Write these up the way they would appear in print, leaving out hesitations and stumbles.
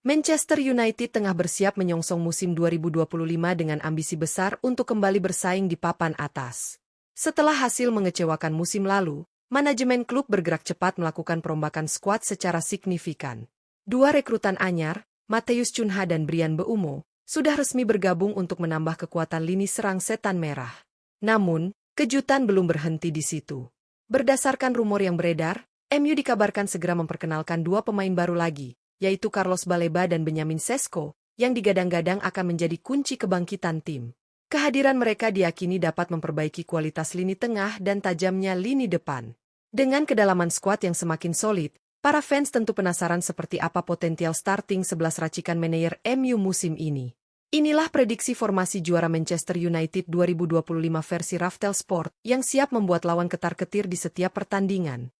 Manchester United tengah bersiap menyongsong musim 2025 dengan ambisi besar untuk kembali bersaing di papan atas. Setelah hasil mengecewakan musim lalu, manajemen klub bergerak cepat melakukan perombakan skuad secara signifikan. Dua rekrutan anyar, Matheus Cunha dan Bryan Mbeumo, sudah resmi bergabung untuk menambah kekuatan lini serang Setan Merah. Namun, kejutan belum berhenti di situ. Berdasarkan rumor yang beredar, MU dikabarkan segera memperkenalkan dua pemain baru lagi, yaitu Carlos Baleba dan Benjamin Sesko, yang digadang-gadang akan menjadi kunci kebangkitan tim. Kehadiran mereka diyakini dapat memperbaiki kualitas lini tengah dan tajamnya lini depan. Dengan kedalaman skuad yang semakin solid, para fans tentu penasaran seperti apa potensial starting 11 racikan manajer MU musim ini. Inilah prediksi formasi juara Manchester United 2025 versi Raftel Sport yang siap membuat lawan ketar-ketir di setiap pertandingan.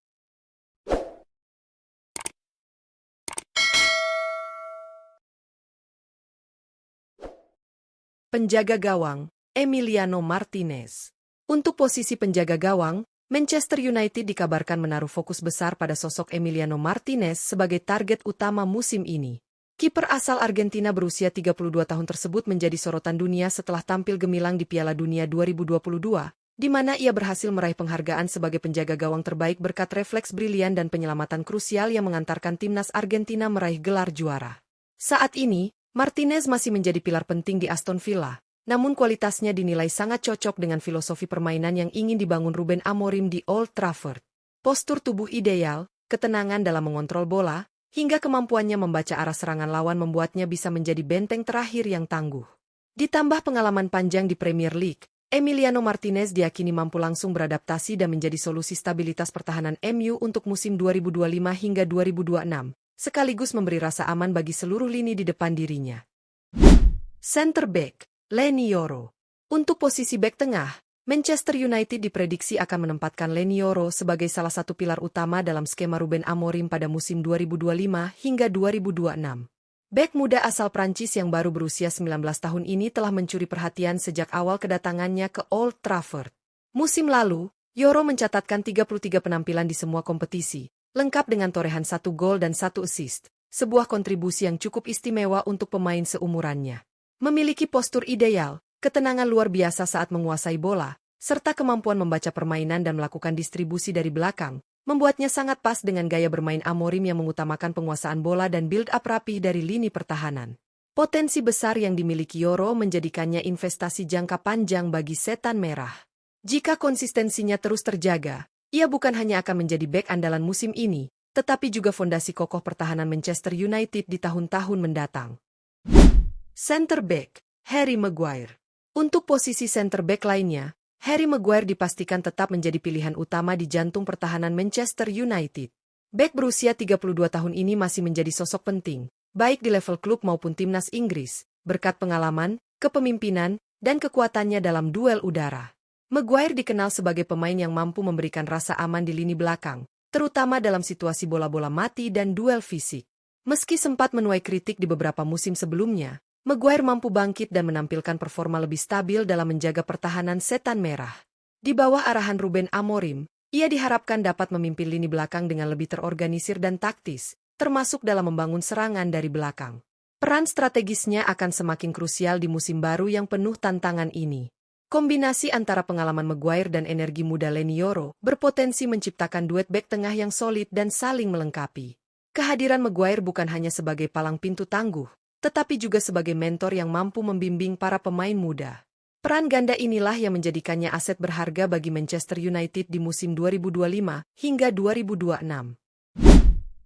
Penjaga gawang, Emiliano Martinez. Untuk posisi penjaga gawang, Manchester United dikabarkan menaruh fokus besar pada sosok Emiliano Martinez sebagai target utama musim ini. Kiper asal Argentina berusia 32 tahun tersebut menjadi sorotan dunia setelah tampil gemilang di Piala Dunia 2022, di mana ia berhasil meraih penghargaan sebagai penjaga gawang terbaik berkat refleks brilian dan penyelamatan krusial yang mengantarkan timnas Argentina meraih gelar juara. Saat ini, Martinez masih menjadi pilar penting di Aston Villa, namun kualitasnya dinilai sangat cocok dengan filosofi permainan yang ingin dibangun Ruben Amorim di Old Trafford. Postur tubuh ideal, ketenangan dalam mengontrol bola, hingga kemampuannya membaca arah serangan lawan membuatnya bisa menjadi benteng terakhir yang tangguh. Ditambah pengalaman panjang di Premier League, Emiliano Martinez diyakini mampu langsung beradaptasi dan menjadi solusi stabilitas pertahanan MU untuk musim 2025 hingga 2026. Sekaligus memberi rasa aman bagi seluruh lini di depan dirinya. Center back, Leny Yoro. Untuk posisi bek tengah, Manchester United diprediksi akan menempatkan Leny Yoro sebagai salah satu pilar utama dalam skema Ruben Amorim pada musim 2025 hingga 2026. Bek muda asal Prancis yang baru berusia 19 tahun ini telah mencuri perhatian sejak awal kedatangannya ke Old Trafford. Musim lalu, Yoro mencatatkan 33 penampilan di semua kompetisi, lengkap dengan torehan 1 gol dan 1 assist, sebuah kontribusi yang cukup istimewa untuk pemain seumurannya. Memiliki postur ideal, ketenangan luar biasa saat menguasai bola, serta kemampuan membaca permainan dan melakukan distribusi dari belakang, membuatnya sangat pas dengan gaya bermain Amorim yang mengutamakan penguasaan bola dan build-up rapih dari lini pertahanan. Potensi besar yang dimiliki Yoro menjadikannya investasi jangka panjang bagi Setan Merah. Jika konsistensinya terus terjaga, ia bukan hanya akan menjadi bek andalan musim ini, tetapi juga fondasi kokoh pertahanan Manchester United di tahun-tahun mendatang. Center back, Harry Maguire. Untuk posisi center back lainnya, Harry Maguire dipastikan tetap menjadi pilihan utama di jantung pertahanan Manchester United. Bek berusia 32 tahun ini masih menjadi sosok penting, baik di level klub maupun timnas Inggris, berkat pengalaman, kepemimpinan, dan kekuatannya dalam duel udara. Maguire dikenal sebagai pemain yang mampu memberikan rasa aman di lini belakang, terutama dalam situasi bola-bola mati dan duel fisik. Meski sempat menuai kritik di beberapa musim sebelumnya, Maguire mampu bangkit dan menampilkan performa lebih stabil dalam menjaga pertahanan Setan Merah. Di bawah arahan Ruben Amorim, ia diharapkan dapat memimpin lini belakang dengan lebih terorganisir dan taktis, termasuk dalam membangun serangan dari belakang. Peran strategisnya akan semakin krusial di musim baru yang penuh tantangan ini. Kombinasi antara pengalaman Maguire dan energi muda Leny Yoro berpotensi menciptakan duet bek tengah yang solid dan saling melengkapi. Kehadiran Maguire bukan hanya sebagai palang pintu tangguh, tetapi juga sebagai mentor yang mampu membimbing para pemain muda. Peran ganda inilah yang menjadikannya aset berharga bagi Manchester United di musim 2025 hingga 2026.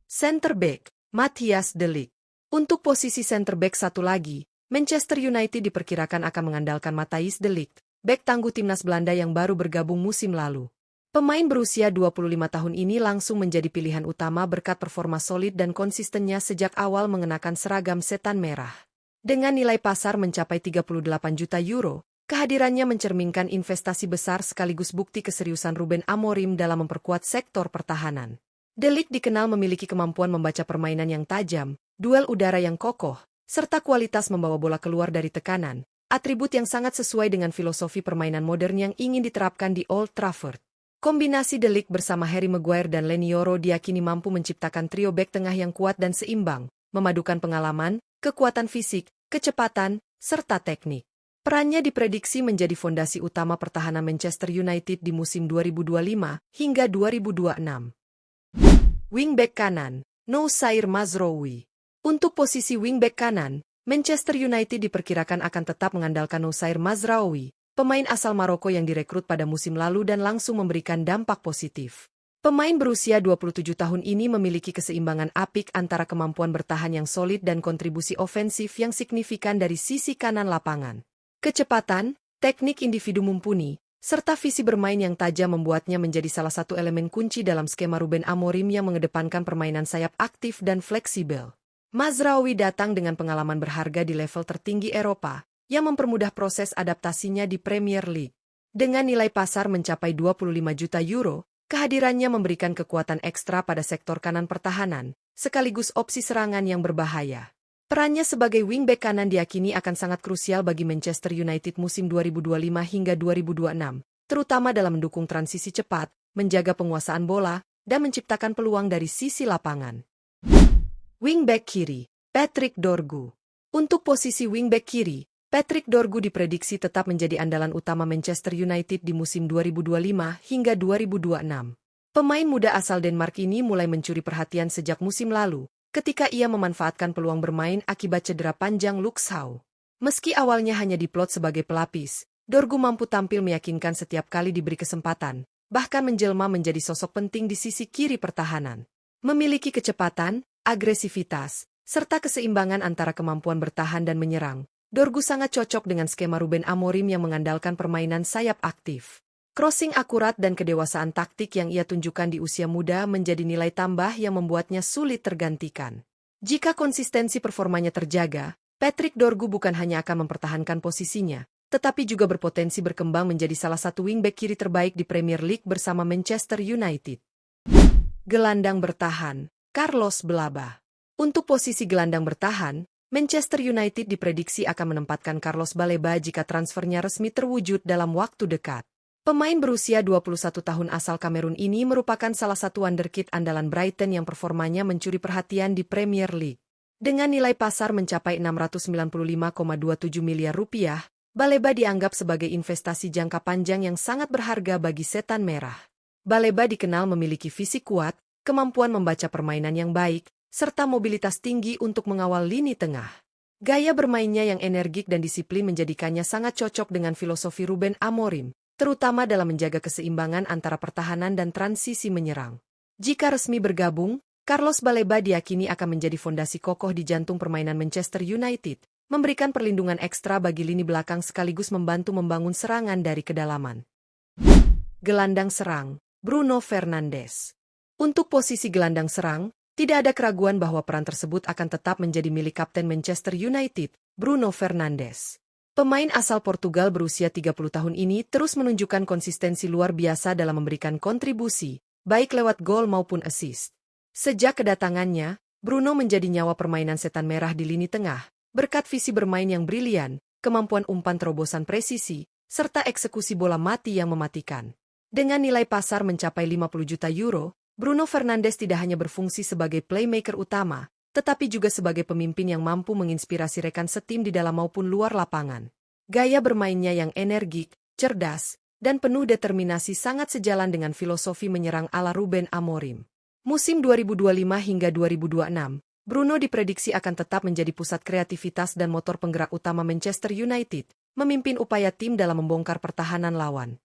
Center back, Matthijs de Ligt. Untuk posisi center back satu lagi, Manchester United diperkirakan akan mengandalkan Matthijs de Ligt, bek tangguh timnas Belanda yang baru bergabung musim lalu. Pemain berusia 25 tahun ini langsung menjadi pilihan utama berkat performa solid dan konsistennya sejak awal mengenakan seragam Setan Merah. Dengan nilai pasar mencapai 38 juta euro, kehadirannya mencerminkan investasi besar sekaligus bukti keseriusan Ruben Amorim dalam memperkuat sektor pertahanan. De Ligt dikenal memiliki kemampuan membaca permainan yang tajam, duel udara yang kokoh, serta kualitas membawa bola keluar dari tekanan, atribut yang sangat sesuai dengan filosofi permainan modern yang ingin diterapkan di Old Trafford. Kombinasi De Ligt bersama Harry Maguire dan Leny Yoro diyakini mampu menciptakan trio bek tengah yang kuat dan seimbang, memadukan pengalaman, kekuatan fisik, kecepatan, serta teknik. Perannya diprediksi menjadi fondasi utama pertahanan Manchester United di musim 2025 hingga 2026. Wingback kanan, Noussair Mazraoui. Untuk posisi wingback kanan, Manchester United diperkirakan akan tetap mengandalkan Noussair Mazraoui, pemain asal Maroko yang direkrut pada musim lalu dan langsung memberikan dampak positif. Pemain berusia 27 tahun ini memiliki keseimbangan apik antara kemampuan bertahan yang solid dan kontribusi ofensif yang signifikan dari sisi kanan lapangan. Kecepatan, teknik individu mumpuni, serta visi bermain yang tajam membuatnya menjadi salah satu elemen kunci dalam skema Ruben Amorim yang mengedepankan permainan sayap aktif dan fleksibel. Mazraoui datang dengan pengalaman berharga di level tertinggi Eropa, yang mempermudah proses adaptasinya di Premier League. Dengan nilai pasar mencapai 25 juta euro, kehadirannya memberikan kekuatan ekstra pada sektor kanan pertahanan, sekaligus opsi serangan yang berbahaya. Perannya sebagai wingback kanan diyakini akan sangat krusial bagi Manchester United musim 2025 hingga 2026, terutama dalam mendukung transisi cepat, menjaga penguasaan bola, dan menciptakan peluang dari sisi lapangan. Wingback kiri, Patrick Dorgu. Untuk posisi wingback kiri, Patrick Dorgu diprediksi tetap menjadi andalan utama Manchester United di musim 2025 hingga 2026. Pemain muda asal Denmark ini mulai mencuri perhatian sejak musim lalu, ketika ia memanfaatkan peluang bermain akibat cedera panjang Luke Shaw. Meski awalnya hanya diplot sebagai pelapis, Dorgu mampu tampil meyakinkan setiap kali diberi kesempatan, bahkan menjelma menjadi sosok penting di sisi kiri pertahanan. Memiliki kecepatan, agresivitas, serta keseimbangan antara kemampuan bertahan dan menyerang, Dorgu sangat cocok dengan skema Ruben Amorim yang mengandalkan permainan sayap aktif. Crossing akurat dan kedewasaan taktik yang ia tunjukkan di usia muda menjadi nilai tambah yang membuatnya sulit tergantikan. Jika konsistensi performanya terjaga, Patrick Dorgu bukan hanya akan mempertahankan posisinya, tetapi juga berpotensi berkembang menjadi salah satu wingback kiri terbaik di Premier League bersama Manchester United. Gelandang bertahan, Carlos Baleba. Untuk posisi gelandang bertahan, Manchester United diprediksi akan menempatkan Carlos Baleba jika transfernya resmi terwujud dalam waktu dekat. Pemain berusia 21 tahun asal Kamerun ini merupakan salah satu wonderkid andalan Brighton yang performanya mencuri perhatian di Premier League. Dengan nilai pasar mencapai 695,27 miliar rupiah, Baleba dianggap sebagai investasi jangka panjang yang sangat berharga bagi setan merah. Baleba dikenal memiliki fisik kuat, kemampuan membaca permainan yang baik, serta mobilitas tinggi untuk mengawal lini tengah. Gaya bermainnya yang energik dan disiplin menjadikannya sangat cocok dengan filosofi Ruben Amorim, terutama dalam menjaga keseimbangan antara pertahanan dan transisi menyerang. Jika resmi bergabung, Carlos Baleba diyakini akan menjadi fondasi kokoh di jantung permainan Manchester United, memberikan perlindungan ekstra bagi lini belakang sekaligus membantu membangun serangan dari kedalaman. Gelandang serang, Bruno Fernandes. Untuk posisi gelandang serang, tidak ada keraguan bahwa peran tersebut akan tetap menjadi milik Kapten Manchester United, Bruno Fernandes. Pemain asal Portugal berusia 30 tahun ini terus menunjukkan konsistensi luar biasa dalam memberikan kontribusi, baik lewat gol maupun assist. Sejak kedatangannya, Bruno menjadi nyawa permainan setan merah di lini tengah, berkat visi bermain yang brilian, kemampuan umpan terobosan presisi, serta eksekusi bola mati yang mematikan. Dengan nilai pasar mencapai 50 juta euro, Bruno Fernandes tidak hanya berfungsi sebagai playmaker utama, tetapi juga sebagai pemimpin yang mampu menginspirasi rekan setim di dalam maupun luar lapangan. Gaya bermainnya yang energik, cerdas, dan penuh determinasi sangat sejalan dengan filosofi menyerang ala Ruben Amorim. Musim 2025 hingga 2026, Bruno diprediksi akan tetap menjadi pusat kreativitas dan motor penggerak utama Manchester United, memimpin upaya tim dalam membongkar pertahanan lawan.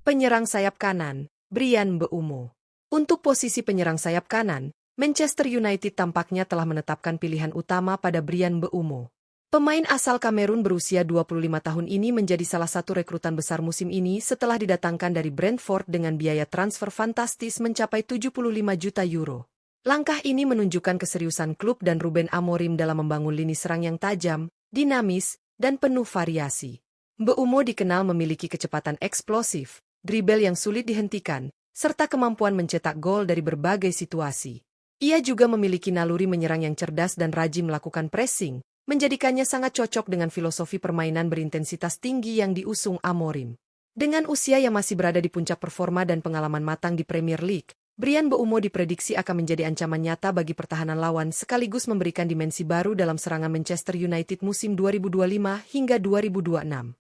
Penyerang sayap kanan, Bryan Mbeumo. Untuk posisi penyerang sayap kanan, Manchester United tampaknya telah menetapkan pilihan utama pada Bryan Mbeumo. Pemain asal Kamerun berusia 25 tahun ini menjadi salah satu rekrutan besar musim ini setelah didatangkan dari Brentford dengan biaya transfer fantastis mencapai 75 juta euro. Langkah ini menunjukkan keseriusan klub dan Ruben Amorim dalam membangun lini serang yang tajam, dinamis, dan penuh variasi. Mbeumo dikenal memiliki kecepatan eksplosif, dribble yang sulit dihentikan, serta kemampuan mencetak gol dari berbagai situasi. Ia juga memiliki naluri menyerang yang cerdas dan rajin melakukan pressing, menjadikannya sangat cocok dengan filosofi permainan berintensitas tinggi yang diusung Amorim. Dengan usia yang masih berada di puncak performa dan pengalaman matang di Premier League, Bryan Mbeumo diprediksi akan menjadi ancaman nyata bagi pertahanan lawan sekaligus memberikan dimensi baru dalam serangan Manchester United musim 2025 hingga 2026.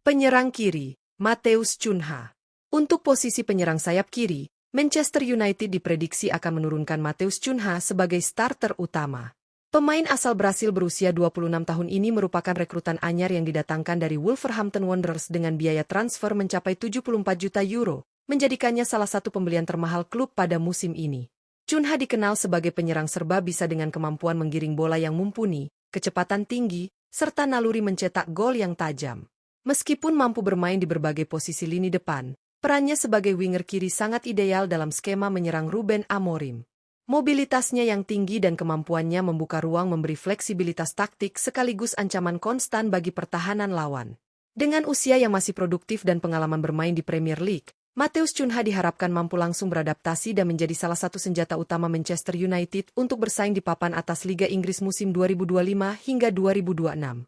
Penyerang kiri, Matheus Cunha. Untuk posisi penyerang sayap kiri, Manchester United diprediksi akan menurunkan Matheus Cunha sebagai starter utama. Pemain asal Brasil berusia 26 tahun ini merupakan rekrutan anyar yang didatangkan dari Wolverhampton Wanderers dengan biaya transfer mencapai 74 juta euro. Menjadikannya salah satu pembelian termahal klub pada musim ini. Cunha dikenal sebagai penyerang serba bisa dengan kemampuan menggiring bola yang mumpuni, kecepatan tinggi, serta naluri mencetak gol yang tajam. Meskipun mampu bermain di berbagai posisi lini depan, perannya sebagai winger kiri sangat ideal dalam skema menyerang Ruben Amorim. Mobilitasnya yang tinggi dan kemampuannya membuka ruang memberi fleksibilitas taktik sekaligus ancaman konstan bagi pertahanan lawan. Dengan usia yang masih produktif dan pengalaman bermain di Premier League, Matheus Cunha diharapkan mampu langsung beradaptasi dan menjadi salah satu senjata utama Manchester United untuk bersaing di papan atas Liga Inggris musim 2025 hingga 2026.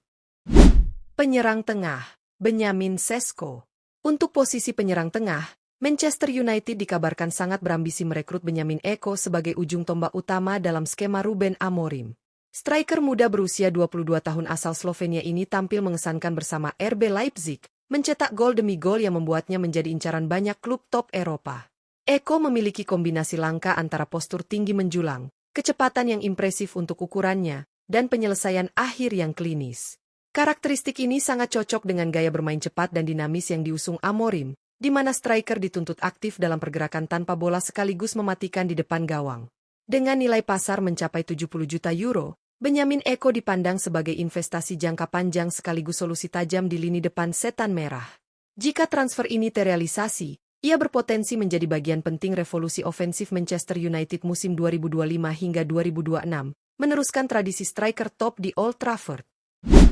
Penyerang tengah, Benjamin Sesko. Untuk posisi penyerang tengah, Manchester United dikabarkan sangat berambisi merekrut Benjamin Eko sebagai ujung tombak utama dalam skema Ruben Amorim. Striker muda berusia 22 tahun asal Slovenia ini tampil mengesankan bersama RB Leipzig, mencetak gol demi gol yang membuatnya menjadi incaran banyak klub top Eropa. Eko memiliki kombinasi langka antara postur tinggi menjulang, kecepatan yang impresif untuk ukurannya, dan penyelesaian akhir yang klinis. Karakteristik ini sangat cocok dengan gaya bermain cepat dan dinamis yang diusung Amorim, di mana striker dituntut aktif dalam pergerakan tanpa bola sekaligus mematikan di depan gawang. Dengan nilai pasar mencapai 70 juta euro, Benjamin Eko dipandang sebagai investasi jangka panjang sekaligus solusi tajam di lini depan setan merah. Jika transfer ini terrealisasi, ia berpotensi menjadi bagian penting revolusi ofensif Manchester United musim 2025 hingga 2026, meneruskan tradisi striker top di Old Trafford.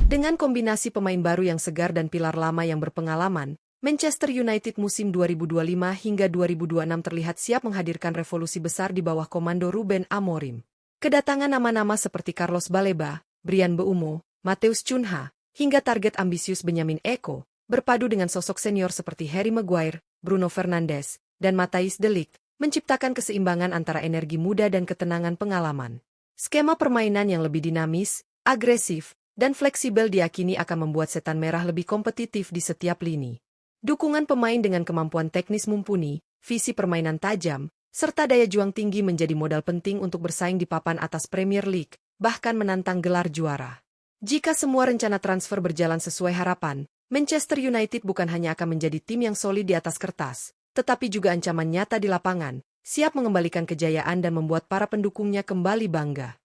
Dengan kombinasi pemain baru yang segar dan pilar lama yang berpengalaman, Manchester United musim 2025 hingga 2026 terlihat siap menghadirkan revolusi besar di bawah komando Ruben Amorim. Kedatangan nama-nama seperti Carlos Baleba, Bryan Mbeumo, Matheus Cunha, hingga target ambisius Benjamin Eko, berpadu dengan sosok senior seperti Harry Maguire, Bruno Fernandes, dan Matthijs de Ligt, menciptakan keseimbangan antara energi muda dan ketenangan pengalaman. Skema permainan yang lebih dinamis, agresif, dan fleksibel diyakini akan membuat setan merah lebih kompetitif di setiap lini. Dukungan pemain dengan kemampuan teknis mumpuni, visi permainan tajam, serta daya juang tinggi menjadi modal penting untuk bersaing di papan atas Premier League, bahkan menantang gelar juara. Jika semua rencana transfer berjalan sesuai harapan, Manchester United bukan hanya akan menjadi tim yang solid di atas kertas, tetapi juga ancaman nyata di lapangan, siap mengembalikan kejayaan dan membuat para pendukungnya kembali bangga.